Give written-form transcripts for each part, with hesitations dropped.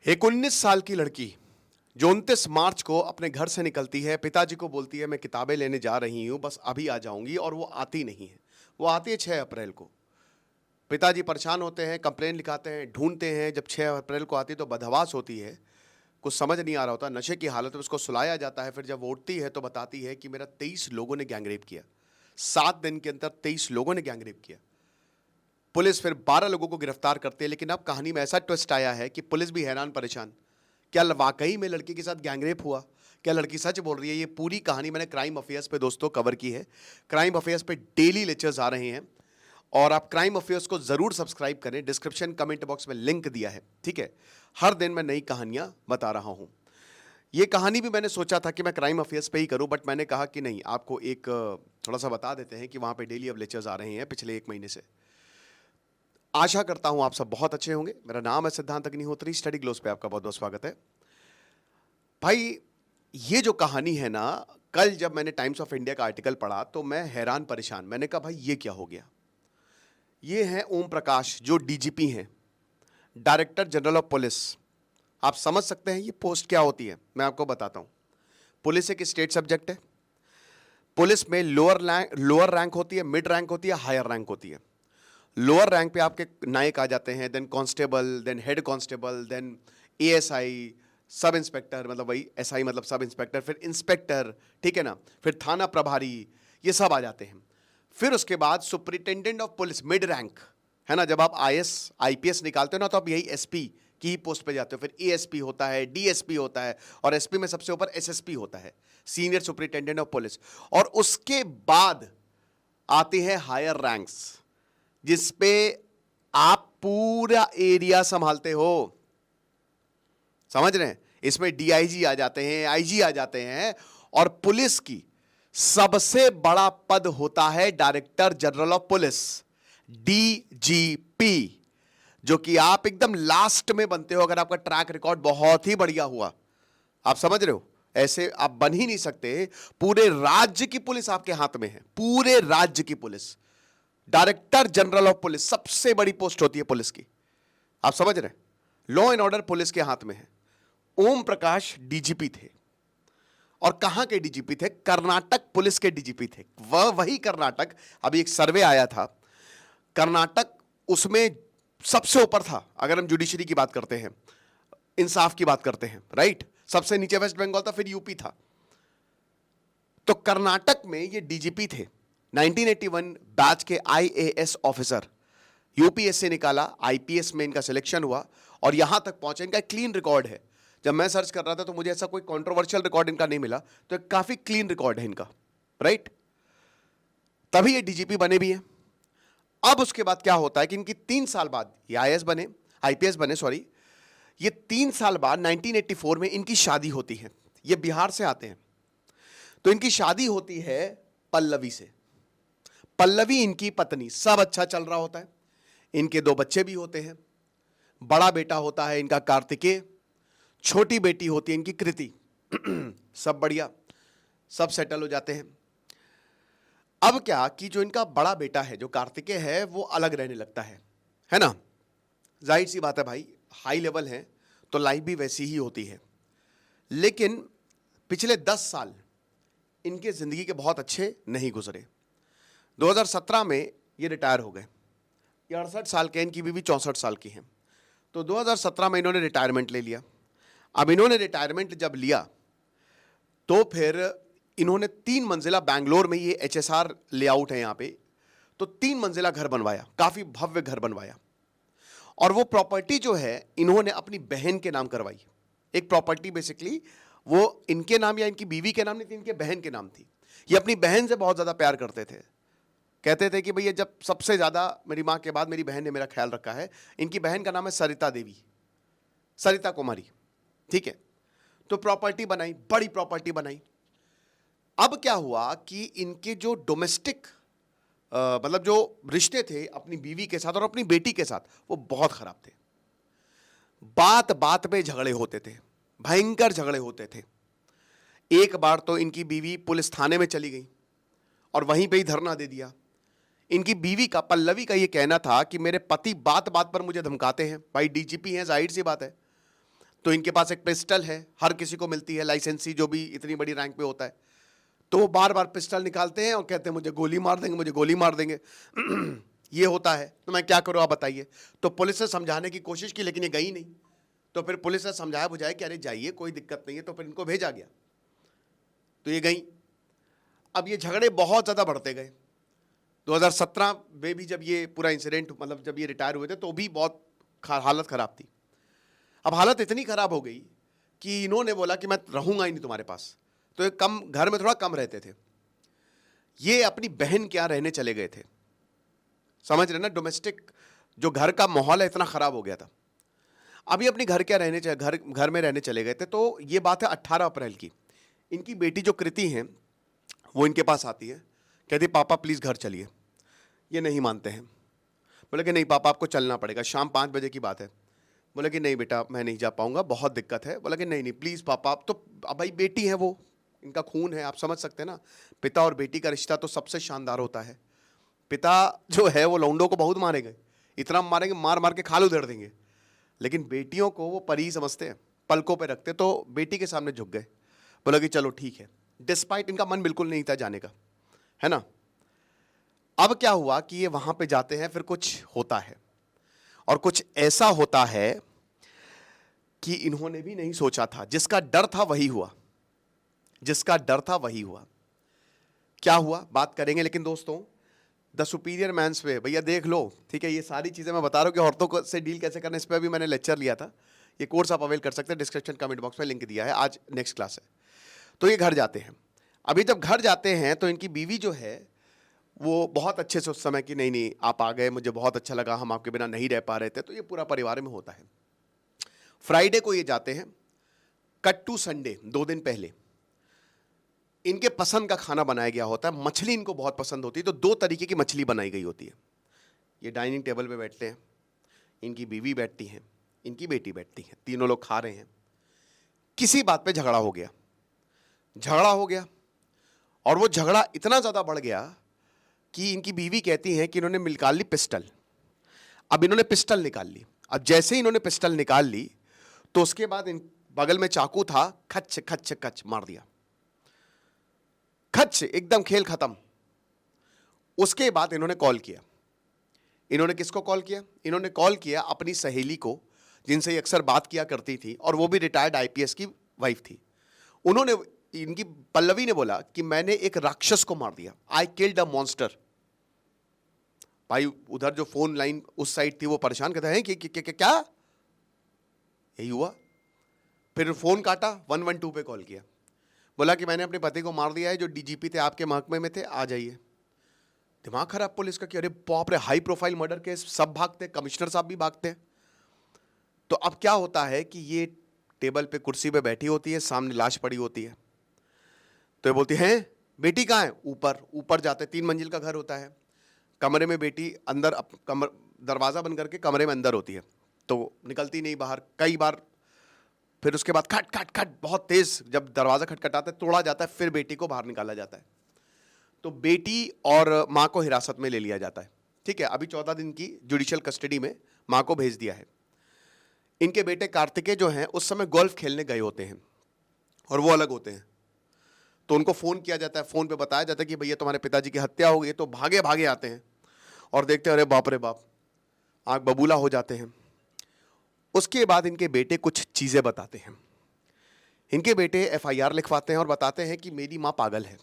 एक 19 साल की लड़की जो 29 मार्च को अपने घर से निकलती है, पिताजी को बोलती है मैं किताबें लेने जा रही हूं, बस अभी आ जाऊंगी, और वो आती नहीं है। वो आती है 6 अप्रैल को। पिताजी परेशान होते हैं, कंप्लेन लिखाते हैं, ढूंढते हैं। जब 6 अप्रैल को आती है तो बदहवास होती है, कुछ समझ नहीं आ रहा होता, नशे की हालत में उसको सुलाया जाता है। फिर जब वो उठती है तो बताती है कि मेरा 23 लोगों ने गैंगरेप किया। 7 दिन के अंदर 23 लोगों ने गैंगरेप किया। पुलिस फिर 12 लोगों को गिरफ्तार करती है। लेकिन अब कहानी में ऐसा ट्विस्ट आया है कि पुलिस भी हैरान परेशान। क्या वाकई में लड़की के साथ गैंगरेप हुआ? क्या लड़की सच बोल रही है? ये पूरी कहानी मैंने क्राइम अफेयर्स पे दोस्तों कवर की है। क्राइम अफेयर्स पे डेली लेक्चर्स आ रहे हैं, और आप क्राइम अफेयर्स को जरूर सब्सक्राइब करें। डिस्क्रिप्शन कमेंट बॉक्स में लिंक दिया है, ठीक है। हर दिन मैं नई कहानियां बता रहा हूं। ये कहानी भी मैंने सोचा था कि मैं क्राइम अफेयर्स पे ही करूं, बट मैंने कहा कि नहीं, आपको एक थोड़ा सा बता देते हैं कि वहां पे डेली अब लेक्चर्स आ रहे हैं पिछले 1 महीने से। आशा करता हूं आप सब बहुत अच्छे होंगे। मेरा नाम है सिद्धांत अग्निहोत्री। स्टडी ग्लोस पे आपका बहुत बहुत स्वागत है। भाई, ये जो कहानी है ना, कल जब मैंने टाइम्स ऑफ इंडिया का आर्टिकल पढ़ा तो मैं हैरान परेशान। मैंने कहा भाई ये क्या हो गया। ये हैं ओम प्रकाश, जो डीजीपी हैं, डायरेक्टर जनरल ऑफ पुलिस। आप समझ सकते हैं ये पोस्ट क्या होती है? मैं आपको बताता हूं। पुलिस एक स्टेट सब्जेक्ट है। पुलिस में लोअर रैंक होती है, मिड रैंक होती है, हायर रैंक होती है। लोअर रैंक पे आपके नायक आ जाते हैं, then constable, then head constable, then ASI, sub inspector, मतलब वही एसआई मतलब सब इंस्पेक्टर, फिर इंस्पेक्टर, ठीक है ना, फिर थाना प्रभारी, ये सब आ जाते हैं। फिर उसके बाद superintendent of police, mid rank है ना। जब आप आईएएस आईपीएस निकालते हो ना, तो आप यही एसपी की ही पोस्ट पे जाते हो। फिर एएसपी होता है, डीएसपी होता है, और एसपी में सबसे ऊपर एसएसपी होता है, सीनियर सुपरिटेंडेंट ऑफ पुलिस। और उसके बाद आते हैं हायर रैंक्स, जिसपे आप पूरा एरिया संभालते हो। समझ रहे हैं? इसमें डीआईजी आ जाते हैं, आईजी आ जाते हैं, और पुलिस की सबसे बड़ा पद होता है director general of police, DGP, जो कि आप एकदम लास्ट में बनते हो अगर आपका ट्रैक रिकॉर्ड बहुत ही बढ़िया हुआ। आप समझ रहे हो? ऐसे आप बन ही नहीं सकते। पूरे राज्य की पुलिस आपके हाथ में है, पूरे राज्य की police. Director general of police सबसे बड़ी पोस्ट होती है पुलिस की। आप समझ रहे हैं? लॉ एंड ऑर्डर पुलिस के हाथ में है। ओम प्रकाश डीजीपी थे, और कहां के डीजीपी थे? कर्नाटक पुलिस के डीजीपी थे। वही कर्नाटक, अभी एक सर्वे आया था, कर्नाटक उसमें सबसे ऊपर था अगर हम जुडिशरी की बात करते हैं, इंसाफ की बात करते हैं, राइट। सबसे नीचे वेस्ट बंगाल था, फिर यूपी था। तो कर्नाटक में ये डीजीपी थे, 1981 बैच के आईएएस ऑफिसर। यूपीएससी निकाला, आईपीएस में इनका सिलेक्शन हुआ, और यहां तक पहुंचे। इनका क्लीन रिकॉर्ड है। जब मैं सर्च कर रहा था तो मुझे ऐसा कोई कंट्रोवर्शियल रिकॉर्ड इनका नहीं मिला, तो काफी क्लीन रिकॉर्ड है इनका, राइट। तभी ये डीजीपी बने भी हैं। अब उसके बाद क्या होता है कि इनकी 3 साल बाद ये आईएएस बने, आईपीएस बने, सॉरी। ये 3 साल बाद 1984 में इनकी शादी होती है। ये बिहार से आते हैं, तो इनकी शादी होती है पल्लवी से। पल्लवी इनकी पत्नी। सब अच्छा चल रहा होता है। इनके 2 बच्चे भी होते हैं। बड़ा बेटा होता है इनका कार्तिकेय, छोटी बेटी होती है इनकी कृति। सब बढ़िया, सब सेटल हो जाते हैं। अब क्या कि जो इनका बड़ा बेटा है, जो कार्तिकेय है, वो अलग रहने लगता है ना। जाहिर सी बात है भाई, हाई लेवल है तो लाइफ भी वैसी ही होती है। लेकिन पिछले 10 साल इनके जिंदगी के बहुत अच्छे नहीं गुजरे। 2017 में ये रिटायर हो गए। 68 साल के, इनकी बीवी 64 साल की हैं। तो 2017 में इन्होंने रिटायरमेंट ले लिया। अब इन्होंने रिटायरमेंट जब लिया तो फिर इन्होंने 3 मंजिला, बैंगलोर में ये एचएसआर लेआउट है यहाँ पे, तो 3 मंजिला घर बनवाया, काफी भव्य घर बनवाया। और वो प्रॉपर्टी जो है इन्होंने अपनी बहन के नाम करवाई। एक प्रॉपर्टी बेसिकली वो इनके नाम या इनकी बीवी के नाम नहीं थी, इनके बहन के नाम थी। ये अपनी बहन से बहुत ज्यादा प्यार करते थे। कहते थे कि भैया, जब सबसे ज्यादा मेरी मां के बाद मेरी बहन ने मेरा ख्याल रखा है। इनकी बहन का नाम है सरिता देवी, सरिता कुमारी, ठीक है। तो प्रॉपर्टी बनाई, बड़ी प्रॉपर्टी बनाई। अब क्या हुआ कि इनके जो डोमेस्टिक मतलब जो रिश्ते थे अपनी बीवी के साथ और अपनी बेटी के साथ, वो बहुत खराब थे। बात बात पे झगड़े होते थे, भयंकर झगड़े होते थे। एक बार तो इनकी बीवी पुलिस थाने में चली गई और वहीं पे ही धरना दे दिया। इनकी बीवी का, पल्लवी का, ये कहना था कि मेरे पति बात बात पर मुझे धमकाते हैं। भाई डीजीपी हैं, जाहिर सी बात है। तो इनके पास एक पिस्टल है, हर किसी को मिलती है लाइसेंसी, जो भी इतनी बड़ी रैंक पे होता है। तो वो बार बार पिस्टल निकालते हैं और कहते हैं मुझे गोली मार देंगे, मुझे गोली मार देंगे। ये होता है, तो मैं क्या करूं आप बताइए। तो पुलिस ने समझाने की कोशिश की, लेकिन ये गई नहीं। तो फिर पुलिस ने समझाया बुझाया कि अरे जाइए, कोई दिक्कत नहीं है, तो फिर इनको भेजा गया। तो ये गई। अब ये झगड़े बहुत ज़्यादा बढ़ते गए। 2017 में भी जब ये पूरा इंसिडेंट, मतलब जब ये रिटायर हुए थे, तो भी बहुत हालत ख़राब थी। अब हालत इतनी ख़राब हो गई कि इन्होंने बोला कि मैं रहूँगा ही नहीं तुम्हारे पास। तो एक कम घर में थोड़ा कम रहते थे, ये अपनी बहन के यहाँ रहने चले गए थे। समझ रहे ना, डोमेस्टिक जो घर का माहौल है इतना ख़राब हो गया था। अभी अपनी घर क्या रहने घर में रहने चले गए थे। तो ये बात है 18 अप्रैल की। इनकी बेटी जो कृति है वो इनके पास आती है, कहती पापा प्लीज़ घर चलिए। ये नहीं मानते हैं, बोले कि नहीं पापा आपको चलना पड़ेगा। शाम 5 बजे की बात है। बोले कि नहीं बेटा मैं नहीं जा पाऊंगा, बहुत दिक्कत है। बोला कि नहीं नहीं प्लीज़ पापा। आप तो अब भाई बेटी है, वो इनका खून है, आप समझ सकते हैं ना। पिता और बेटी का रिश्ता तो सबसे शानदार होता है। पिता जो है वो लौंडों को बहुत मारेंगे, इतना मारेंगे मार मार के खाल उधेड़ देंगे, लेकिन बेटियों को वो परी समझते हैं, पलकों पे रखते। तो बेटी के सामने झुक गए, बोला कि चलो ठीक है, डिस्पाइट इनका मन बिल्कुल नहीं था जाने का, है ना। अब क्या हुआ कि ये वहां पे जाते हैं, फिर कुछ होता है, और कुछ ऐसा होता है कि इन्होंने भी नहीं सोचा था। जिसका डर था वही हुआ, जिसका डर था वही हुआ। क्या हुआ बात करेंगे, लेकिन दोस्तों द सुपीरियर मैंस वे, भैया देख लो, ठीक है। ये सारी चीज़ें मैं बता रहा हूँ कि औरतों को से डील कैसे करना, इस पर भी मैंने लेक्चर लिया था। ये कोर्स आप अवेल कर सकते हैं, डिस्क्रिप्शन कमेंट बॉक्स में लिंक दिया है। आज नेक्स्ट क्लास है। तो ये घर जाते हैं। अभी जब घर जाते हैं तो इनकी बीवी जो है वो बहुत अच्छे से उस समय की, नहीं नहीं आप आ गए, मुझे बहुत अच्छा लगा, हम आपके बिना नहीं रह पा रहे थे। तो ये पूरा परिवार में होता है। फ्राइडे को ये जाते हैं, कट टू संडे 2 दिन पहले इनके पसंद का खाना बनाया गया होता है। मछली इनको बहुत पसंद होती है, तो 2 तरीके की मछली बनाई गई होती है। ये डाइनिंग टेबल पे बैठते हैं, इनकी बीवी बैठती हैं, इनकी बेटी बैठती है, तीनों लोग खा रहे हैं। किसी बात पे झगड़ा हो गया, झगड़ा हो गया, और वो झगड़ा इतना ज़्यादा बढ़ गया कि इनकी बीवी कहती है कि इन्होंने निकाल ली पिस्टल। अब इन्होंने पिस्टल निकाल ली। अब जैसे ही इन्होंने पिस्टल निकाल ली, तो उसके बाद इन बगल में चाकू था, खच खच खच मार दिया, खच, एकदम खेल खत्म। उसके बाद इन्होंने कॉल किया। इन्होंने किसको कॉल किया? इन्होंने कॉल किया अपनी सहेली को, जिनसे ये अक्सर बात किया करती थी, और वो भी रिटायर्ड आईपीएस की वाइफ थी। उन्होंने, इनकी पल्लवी ने बोला कि मैंने एक राक्षस को मार दिया, आई किल्ड अ मॉन्स्टर। भाई उधर जो फोन लाइन उस साइड थी वो परेशान, कहता है कि क्या यही हुआ। फिर फोन काटा, 112 पे कॉल किया, बोला कि मैंने अपने पति को मार दिया है, जो डीजीपी थे आपके महकमे में थे, आ जाइए। दिमाग खराब पुलिस का कि अरे बाप रे, हाई प्रोफाइल मर्डर केस, सब भागते, कमिश्नर साहब भी भागते हैं। तो अब क्या होता है कि ये टेबल पे कुर्सी पे बैठी होती है, सामने लाश पड़ी होती है। तो ये बोलती है बेटी कहाँ है? ऊपर। ऊपर जाते, 3 मंजिल का घर होता है, कमरे में बेटी अंदर, दरवाजा बंद करके कमरे में अंदर होती है, तो निकलती नहीं बाहर कई बार। फिर उसके बाद खट खट खट बहुत तेज, जब दरवाजा खटखटाता है, तोड़ा जाता है, फिर बेटी को बाहर निकाला जाता है। तो बेटी और माँ को हिरासत में ले लिया जाता है। ठीक है, अभी 14 दिन की जुडिशियल कस्टडी में माँ को भेज दिया है। इनके बेटे कार्तिकेय जो हैं उस समय गोल्फ खेलने गए होते हैं, और वो अलग होते हैं। तो उनको फ़ोन किया जाता है, फ़ोन पे बताया जाता है कि भैया तुम्हारे पिताजी की हत्या हो गई। तो भागे भागे आते हैं और देखते हैं, अरे बाप रे बाप, आँख बबूला हो जाते हैं। उसके बाद इनके बेटे कुछ चीज़ें बताते हैं। इनके बेटे एफआईआर लिखवाते हैं और बताते हैं कि मेरी माँ पागल है,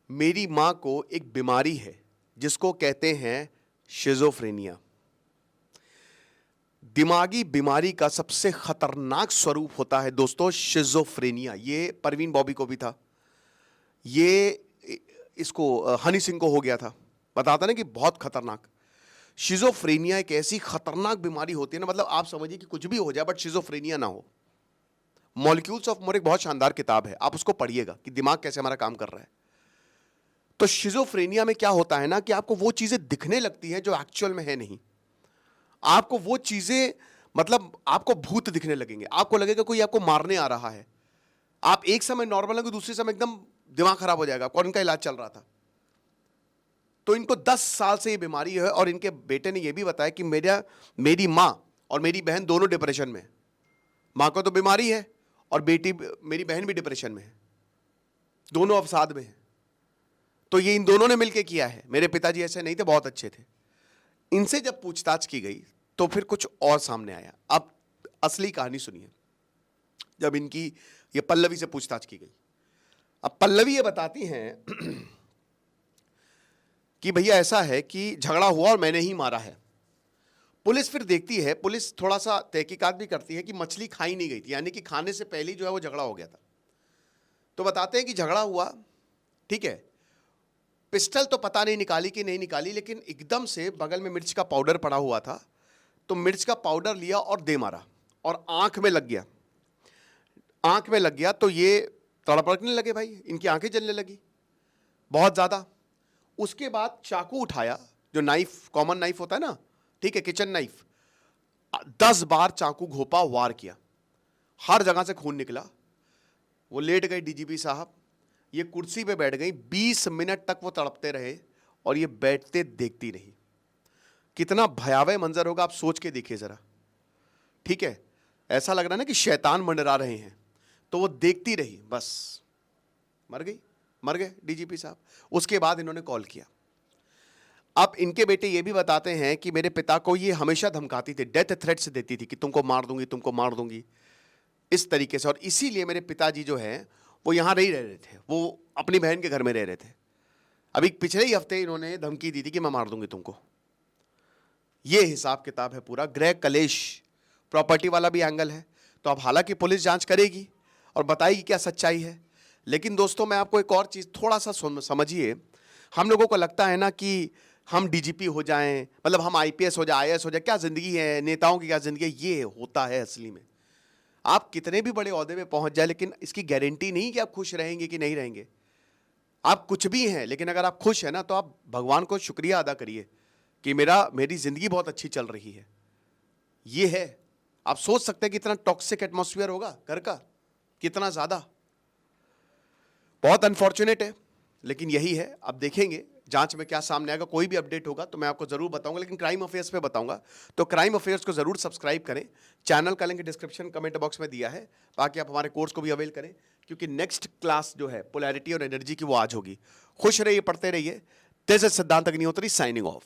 मेरी माँ को एक बीमारी है जिसको कहते हैं शिज़ोफ्रेनिया। दिमागी बीमारी का सबसे खतरनाक स्वरूप होता है दोस्तों शिज़ोफ्रेनिया। ये परवीन बॉबी को भी था, ये इसको हनी सिंह को हो गया था। बताता ना कि बहुत खतरनाक। शिज़ोफ्रेनिया एक ऐसी खतरनाक बीमारी होती है ना, मतलब आप समझिए कि कुछ भी हो जाए बट शिज़ोफ्रेनिया ना हो। मॉलिक्यूल्स ऑफ मोर एक बहुत शानदार किताब है, आप उसको पढ़िएगा कि दिमाग कैसे हमारा काम कर रहा है। तो शिज़ोफ्रेनिया में क्या होता है ना कि आपको वो चीजें दिखने लगती हैं जो एक्चुअल में है नहीं। आपको वो चीजें, मतलब आपको भूत दिखने लगेंगे, आपको लगेगा कोई आपको मारने आ रहा है। आप एक समय नॉर्मल होंगे, दूसरे समय एकदम दिमाग खराब हो जाएगा। और इनका इलाज चल रहा था। तो इनको 10 साल से ये बीमारी है, और इनके बेटे ने ये भी बताया कि मेरी माँ और मेरी बहन दोनों डिप्रेशन में। माँ को तो बीमारी है और बेटी, मेरी बहन भी डिप्रेशन में है, दोनों अवसाद में है। तो ये इन दोनों ने मिलकर किया है। मेरे पिताजी ऐसे नहीं थे, बहुत अच्छे थे। इनसे जब पूछताछ की गई तो फिर कुछ और सामने आया। अब असली कहानी सुनिए। जब इनकी ये पल्लवी से पूछताछ की गई, अब पल्लवी ये बताती हैं कि भैया ऐसा है कि झगड़ा हुआ और मैंने ही मारा है। पुलिस फिर देखती है, पुलिस थोड़ा सा तहकीकात भी करती है कि मछली खाई नहीं गई थी, यानी कि खाने से पहले जो है वो झगड़ा हो गया था। तो बताते हैं कि झगड़ा हुआ, ठीक है, पिस्टल तो पता नहीं निकाली कि नहीं निकाली, लेकिन एकदम से बगल में मिर्च का पाउडर पड़ा हुआ था, तो मिर्च का पाउडर लिया और दे मारा और आंख में लग गया। आंख में लग गया तो ये तड़पड़कने लगे भाई, इनकी आंखें जलने लगी बहुत ज़्यादा। उसके बाद चाकू उठाया, जो नाइफ, कॉमन नाइफ होता है ना, ठीक है, किचन नाइफ, 10 बार चाकू घोपा, वार किया, हर जगह से खून निकला। वो लेट गए डीजीपी साहब, ये कुर्सी पे बैठ गई। 20 मिनट तक वो तड़पते रहे और ये बैठते देखती रही। कितना भयावह मंजर होगा, आप सोच के देखिए जरा, ठीक है। ऐसा लग रहा है ना कि शैतान मंडरा रहे हैं। तो वो देखती रही, बस मर गई, मर गए डीजीपी साहब। उसके बाद इन्होंने कॉल किया। अब इनके बेटे ये भी बताते हैं कि मेरे पिता को ये हमेशा धमकाती थी, डेथ थ्रेट्स देती थी कि तुमको मार दूंगी, तुमको मार दूंगी, इस तरीके से। और इसीलिए मेरे पिताजी जो है वो यहाँ नहीं रह रहे थे, वो अपनी बहन के घर में रह रहे थे। अभी पिछले ही हफ्ते इन्होंने धमकी दी थी कि मैं मार दूंगी तुमको। ये हिसाब किताब है पूरा। गृह कलेश, प्रॉपर्टी वाला भी एंगल है। तो अब हालांकि पुलिस जांच करेगी और बताएगी क्या सच्चाई है, लेकिन दोस्तों मैं आपको एक और चीज़ थोड़ा सा समझिए। हम लोगों को लगता है ना कि हम डीजीपी हो जाएं, मतलब हम आईपीएस हो जाए, आईएएस हो जाए, क्या ज़िंदगी है, नेताओं की क्या ज़िंदगी है। ये होता है असली में। आप कितने भी बड़े ओहदे पे पहुंच जाए, लेकिन इसकी गारंटी नहीं कि आप खुश रहेंगे कि नहीं रहेंगे। आप कुछ भी हैं, लेकिन अगर आप खुश हैं ना, तो आप भगवान को शुक्रिया अदा करिए कि मेरी ज़िंदगी बहुत अच्छी चल रही है। ये है। आप सोच सकते हैं कितना टॉक्सिक एटमॉस्फेयर होगा घर का, कितना ज़्यादा। बहुत अनफॉर्चुनेट है, लेकिन यही है। अब देखेंगे जांच में क्या सामने आएगा। कोई भी अपडेट होगा तो मैं आपको जरूर बताऊंगा, लेकिन क्राइम अफेयर्स पे बताऊंगा। तो क्राइम अफेयर्स को जरूर सब्सक्राइब करें। चैनल का लिंक डिस्क्रिप्शन कमेंट बॉक्स में दिया है, बाकी आप हमारे कोर्स को भी अवेल करें, क्योंकि नेक्स्ट क्लास जो है पोलैरिटी और एनर्जी की, वो आज होगी। खुश रहिए, पढ़ते रहिए। दिस इज सिद्धांत अग्निहोत्री साइनिंग ऑफ।